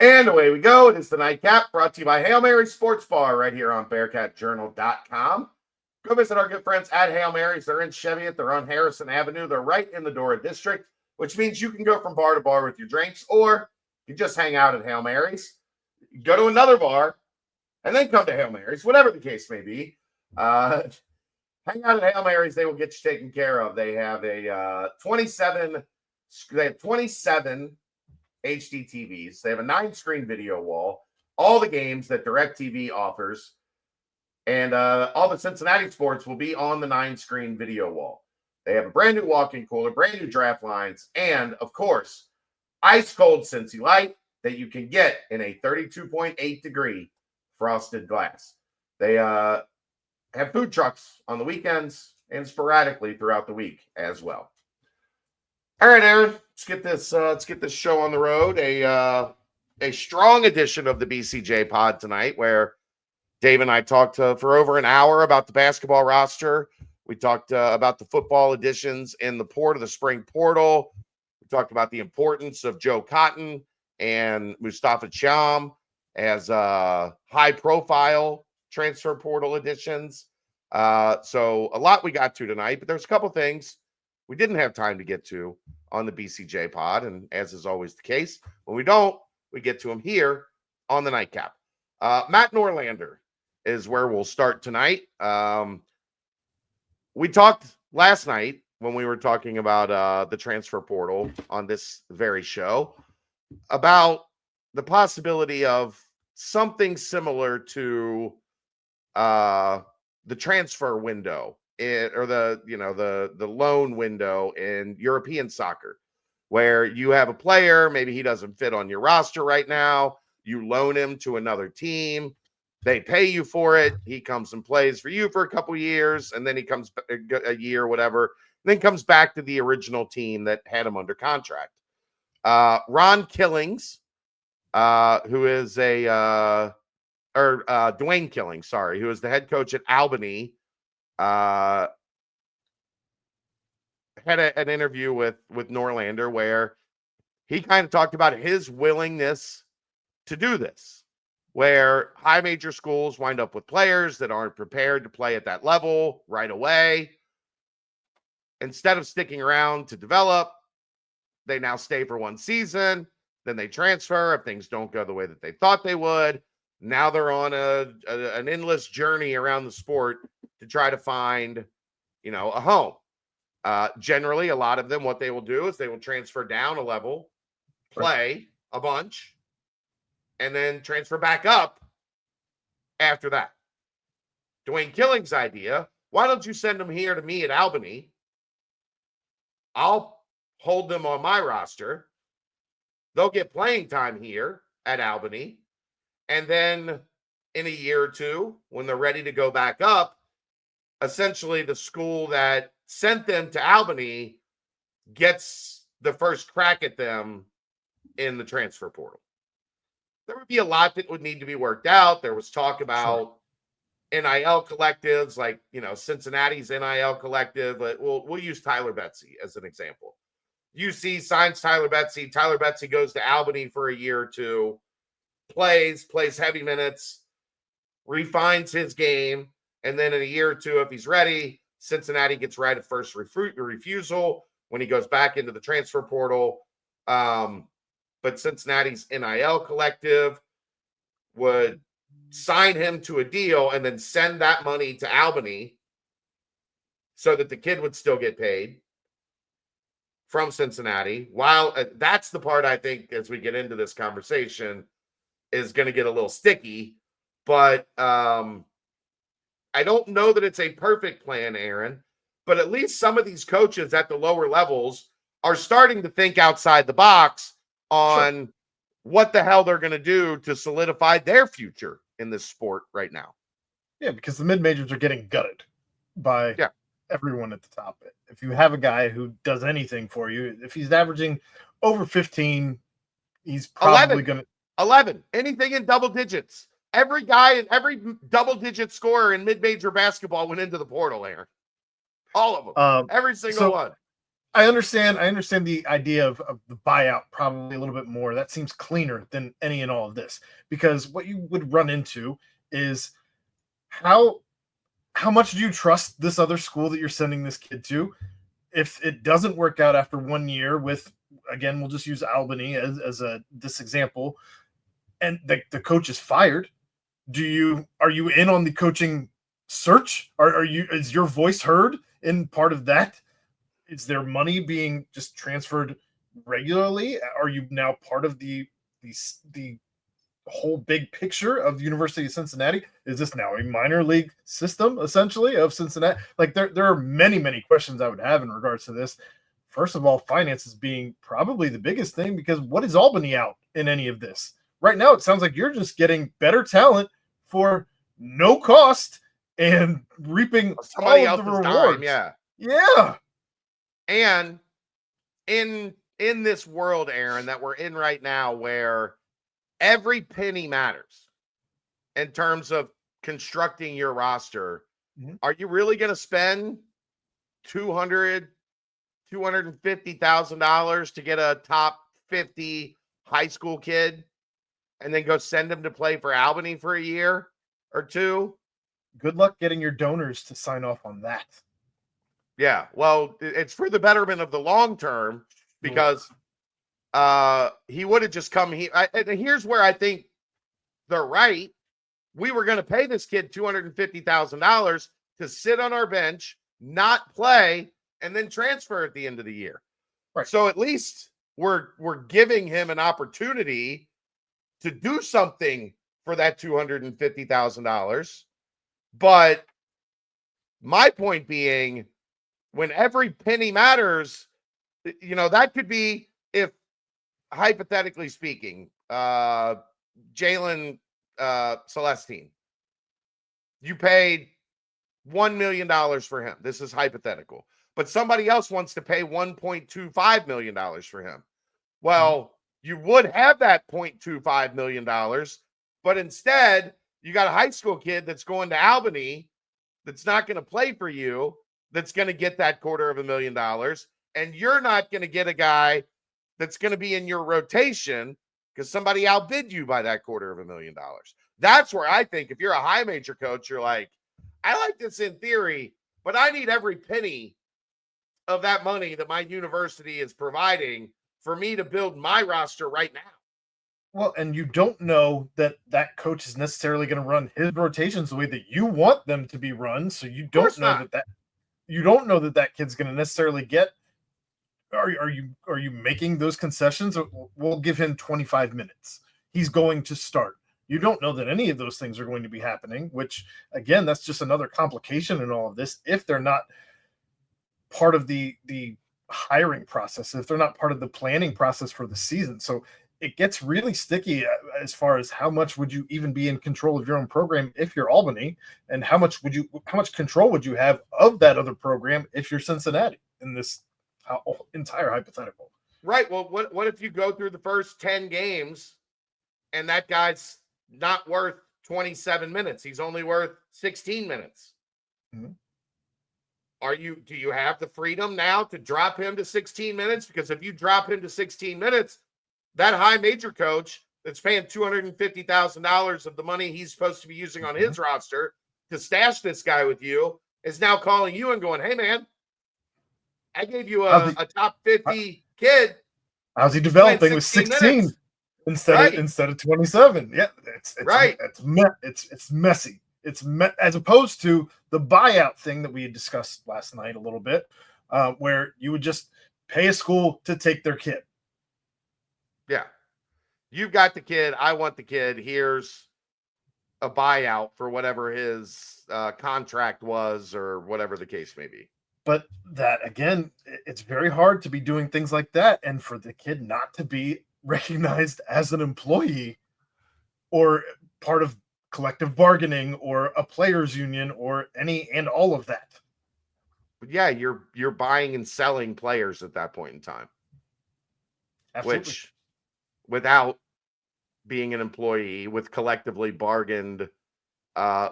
And away we go. It is the Nightcap, brought to you by Hail Mary Sports Bar right here on BearcatJournal.com. Go visit our good friends at Hail Mary's. They're in Cheviot. They're on Harrison Avenue. They're right in the Dora District, which means you can go from bar to bar with your drinks, or you just hang out at Hail Mary's, go to another bar, and then come to Hail Mary's, whatever the case may be. Hang out at Hail Mary's. They will get you taken care of. They have a 27 HD TVs. They have a 9-screen video wall, all the games that DirecTV offers, and all the Cincinnati sports will be on the 9-screen video wall. They have a brand new walk-in cooler, brand new draft lines, and, of course, ice-cold Cincy Light that you can get in a 32.8-degree frosted glass. They have food trucks on the weekends and sporadically throughout the week as well. All right, Aaron, let's get this show on the road. A strong edition of the BCJ pod tonight, where Dave and I talked for over an hour about the basketball roster. We talked about the football additions in the spring portal. We talked about the importance of Joe Cotton and Mustafa Cham as high-profile transfer portal additions. So a lot we got to tonight, but there's a couple things we didn't have time to get to on the BCJ pod, and as is always the case, when we don't, we get to them here on the Nightcap. Matt Norlander is where we'll start tonight. We talked last night when we were talking about the transfer portal on this very show about the possibility of something similar to the transfer window or the loan window in European soccer, where you have a player, maybe he doesn't fit on your roster right now, you loan him to another team, they pay you for it, he comes and plays for you for a couple years, and then he comes a year, whatever, then comes back to the original team that had him under contract. Ron Killings, who is Dwayne Killings, who is the head coach at Albany, had an interview with Norlander where he kind of talked about his willingness to do this, where high major schools wind up with players that aren't prepared to play at that level right away. Instead of sticking around to develop, they now stay for one season, then they transfer if things don't go the way that they thought they would. Now they're on an endless journey around the sport to try to find, a home. Generally, a lot of them, what they will do is they will transfer down a level, play a bunch, and then transfer back up after that. Dwayne Killings' idea, why don't you send them here to me at Albany? I'll hold them on my roster. They'll get playing time here at Albany. And then in a year or two, when they're ready to go back up, essentially the school that sent them to Albany gets the first crack at them in the transfer portal. There would be a lot that would need to be worked out. There was talk about NIL collectives, like, Cincinnati's NIL collective. But we'll use Tyler Betsy as an example. UC signs Tyler Betsy. Tyler Betsy goes to Albany for a year or two, plays heavy minutes, refines his game, and then in a year or two, if he's ready, Cincinnati gets right of first refusal when he goes back into the transfer portal. But Cincinnati's NIL collective would sign him to a deal and then send that money to Albany so that the kid would still get paid from Cincinnati. While that's the part I think, as we get into this conversation, is going to get a little sticky. But I don't know that it's a perfect plan, Aaron, but at least some of these coaches at the lower levels are starting to think outside the box on what the hell they're going to do to solidify their future in this sport right now. Yeah, because the mid-majors are getting gutted by everyone at the top. If you have a guy who does anything for you, if he's averaging over 15, he's probably going to... 11, anything in double digits. Every guy and every double-digit scorer in mid-major basketball went into the portal, Aaron. All of them. Every single one. I understand the idea of the buyout probably a little bit more. That seems cleaner than any and all of this, because what you would run into is how much do you trust this other school that you're sending this kid to? If it doesn't work out after 1 year with, again, we'll just use Albany as this example, and the coach is fired, are you in on the coaching search? Is your voice heard in part of that? Is there money being just transferred regularly? Are you now part of the whole big picture of the University of Cincinnati? Is this now a minor league system essentially of Cincinnati? Like there are many questions I would have in regards to this. First of all, finances being probably the biggest thing, because what is Albany out in any of this? Right now, it sounds like you're just getting better talent for no cost and reaping somebody all of the else's rewards. dime, yeah. Yeah. And in this world, Aaron, that we're in right now, where every penny matters in terms of constructing your roster, are you really going to spend $250,000 to get a top 50 high school kid and then go send him to play for Albany for a year or two? Good luck getting your donors to sign off on that. Yeah, well, it's for the betterment of the long term, because he would have just come here. And here's where I think they're right. We were going to pay this kid $250,000 to sit on our bench, not play, and then transfer at the end of the year. Right. So at least we're giving him an opportunity to do something for that $250,000. But my point being, when every penny matters, that could be, if hypothetically speaking, Jalen Celestine, you paid $1 million for him. This is hypothetical, but somebody else wants to pay $1.25 million for him. Well, you would have that $0.25 million, but instead you got a high school kid that's going to Albany that's not going to play for you, that's going to get that $250,000, and you're not going to get a guy that's going to be in your rotation because somebody outbid you by that $250,000. That's where I think if you're a high major coach, you're like, I like this in theory, but I need every penny of that money that my university is providing for me to build my roster right now. Well, and you don't know that coach is necessarily going to run his rotations the way that you want them to be run. So you don't know that kid's going to necessarily get. Are you making those concessions? We'll give him 25 minutes. He's going to start. You don't know that any of those things are going to be happening, which, again, that's just another complication in all of this. If they're not part of the hiring process, if they're not part of the planning process for the season. So it gets really sticky as far as how much would you even be in control of your own program if you're Albany, and how much control would you have of that other program if you're Cincinnati in this entire hypothetical. Right. Well, what if you go through the first 10 games and that guy's not worth 27 minutes? He's only worth 16 minutes. Mm-hmm. Do you have the freedom now to drop him to 16 minutes? Because if you drop him to 16 minutes, that high major coach that's paying $250,000 of the money he's supposed to be using on his roster to stash this guy with you is now calling you and going, hey, man, I gave you a top 50 kid. How's he developing with 16 instead of 27? Yeah, it's right. It's messy. As opposed to the buyout thing that we had discussed last night a little bit, where you would just pay a school to take their kid. Yeah, you've got the kid. I want the kid. Here's a buyout for whatever his contract was, or whatever the case may be. But that, again, it's very hard to be doing things like that, and for the kid not to be recognized as an employee or part of collective bargaining or a players union or any and all of that. But yeah, you're buying and selling players at that point in time. Absolutely. Which, without being an employee with collectively bargained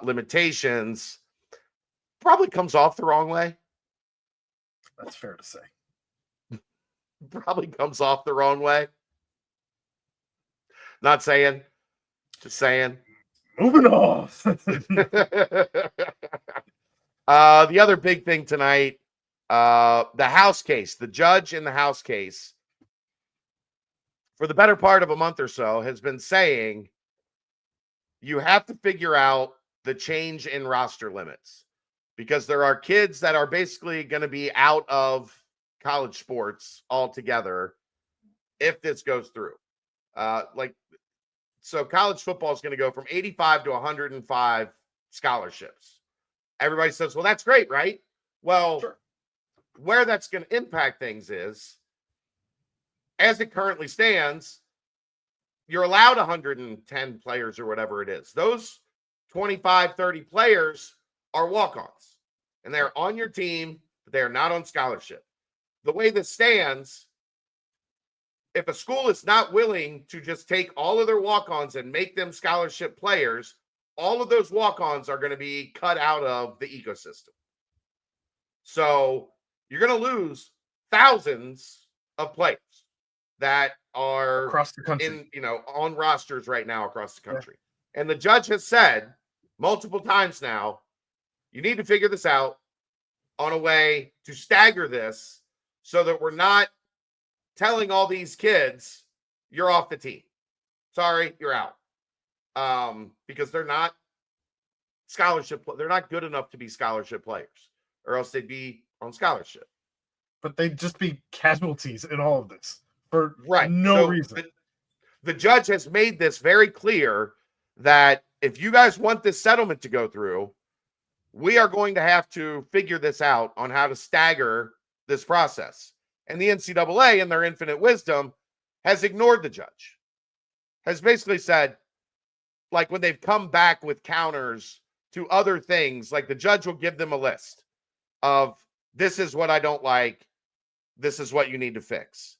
limitations, probably comes off the wrong way. That's fair to say. probably comes off the wrong way. Not saying, just saying. Moving on. The other big thing tonight, the House case, the judge in the House case, for the better part of a month or so, has been saying you have to figure out the change in roster limits because there are kids that are basically going to be out of college sports altogether if this goes through. So college football is going to go from 85 to 105 scholarships. Everybody says, well, that's great, right? Well, sure. Where that's going to impact things is, as it currently stands, you're allowed 110 players or whatever it is. Those 25, 30 players are walk-ons, and they're on your team, but they're not on scholarship. The way this stands, if a school is not willing to just take all of their walk-ons and make them scholarship players, all of those walk-ons are going to be cut out of the ecosystem. So you're going to lose thousands of players that are across the country, on rosters right now across the country. Yeah. And the judge has said multiple times now, you need to figure this out on a way to stagger this so that we're not telling all these kids you're off the team. Sorry, you're out. Because they're not scholarship. They're not good enough to be scholarship players, or else they'd be on scholarship. But they'd just be casualties in all of this for no reason. The judge has made this very clear that if you guys want this settlement to go through, we are going to have to figure this out on how to stagger this process. And the NCAA, in their infinite wisdom, has ignored the judge, has basically said, like when they've come back with counters to other things, like the judge will give them a list of, this is what I don't like, this is what you need to fix.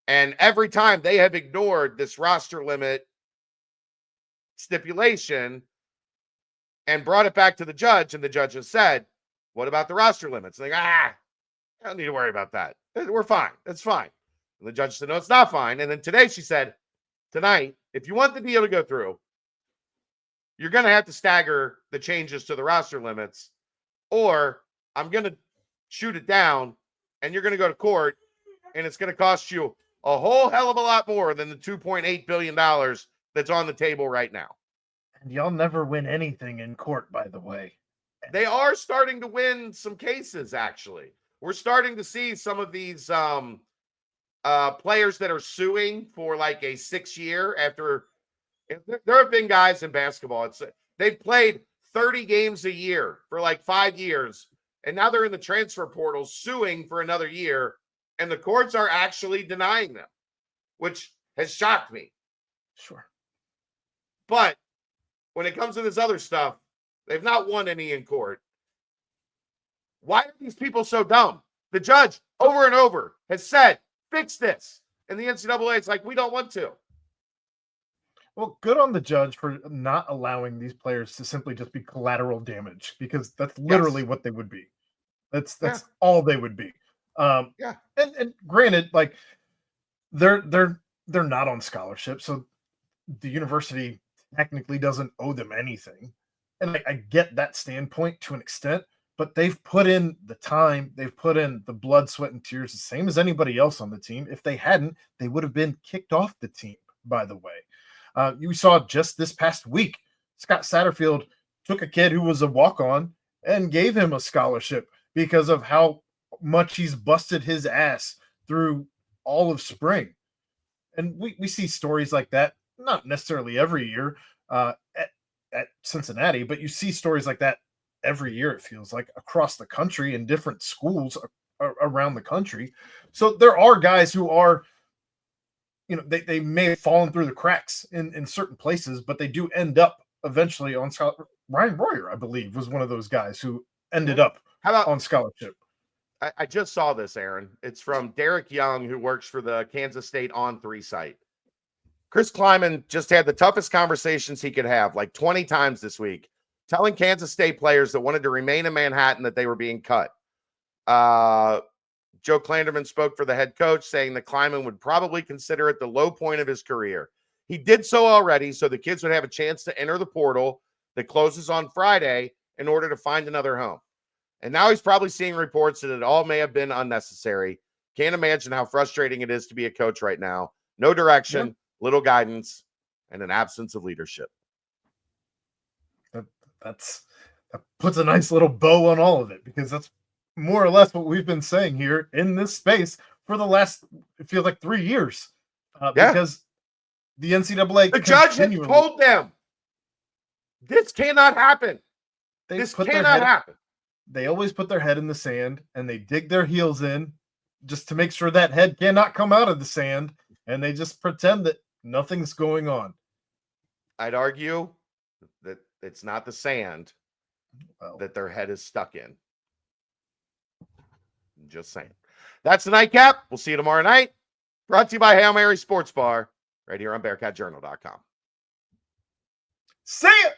And every time they have ignored this roster limit stipulation and brought it back to the judge, and the judge has said, what about the roster limits? And they go, I don't need to worry about that. We're fine. That's fine. And the judge said, no, it's not fine. And then today she said, tonight, if you want the deal to go through, you're going to have to stagger the changes to the roster limits, or I'm going to shoot it down and you're going to go to court, and it's going to cost you a whole hell of a lot more than the $2.8 billion that's on the table right now. And y'all never win anything in court, by the way. They are starting to win some cases, actually. We're starting to see some of these players that are suing for like a 6-year after. There have been guys in basketball. They've played 30 games a year for like 5 years, and now they're in the transfer portal suing for another year, and the courts are actually denying them, which has shocked me. Sure. But when it comes to this other stuff, they've not won any in court. Why are these people so dumb? The judge over and over has said, fix this. And the NCAA is like, we don't want to. Well, good on the judge for not allowing these players to simply just be collateral damage, because that's literally what they would be. That's all they would be. And granted, like they're not on scholarship, so the university technically doesn't owe them anything. And I get that standpoint to an extent, but they've put in the time, they've put in the blood, sweat, and tears, the same as anybody else on the team. If they hadn't, they would have been kicked off the team, by the way. You saw just this past week, Scott Satterfield took a kid who was a walk-on and gave him a scholarship because of how much he's busted his ass through all of spring. And we see stories like that, not necessarily every year at Cincinnati, but you see stories like that every year, it feels like, across the country in different schools around the country. So there are guys who are, they may have fallen through the cracks in certain places, but they do end up eventually on scholarship. Ryan Royer, I believe, was one of those guys who ended up on scholarship. I just saw this, Aaron. It's from Derek Young, who works for the Kansas State On3 site. Chris Kleiman just had the toughest conversations he could have, like 20 times this week, telling Kansas State players that wanted to remain in Manhattan that they were being cut. Joe Klanderman spoke for the head coach, saying that Kleiman would probably consider it the low point of his career. He did so already, so the kids would have a chance to enter the portal that closes on Friday in order to find another home. And now he's probably seeing reports that it all may have been unnecessary. Can't imagine how frustrating it is to be a coach right now. No direction, little guidance, and an absence of leadership. That puts a nice little bow on all of it, because that's more or less what we've been saying here in this space for the last, it feels like 3 years. Because the NCAA, the judge had told them this cannot happen. This cannot happen. They always put their head in the sand and they dig their heels in just to make sure that head cannot come out of the sand, and they just pretend that nothing's going on. I'd argue that it's not the sand that their head is stuck in. Just saying. That's the nightcap. We'll see you tomorrow night. Brought to you by Hail Mary Sports Bar, right here on BearcatJournal.com. See ya!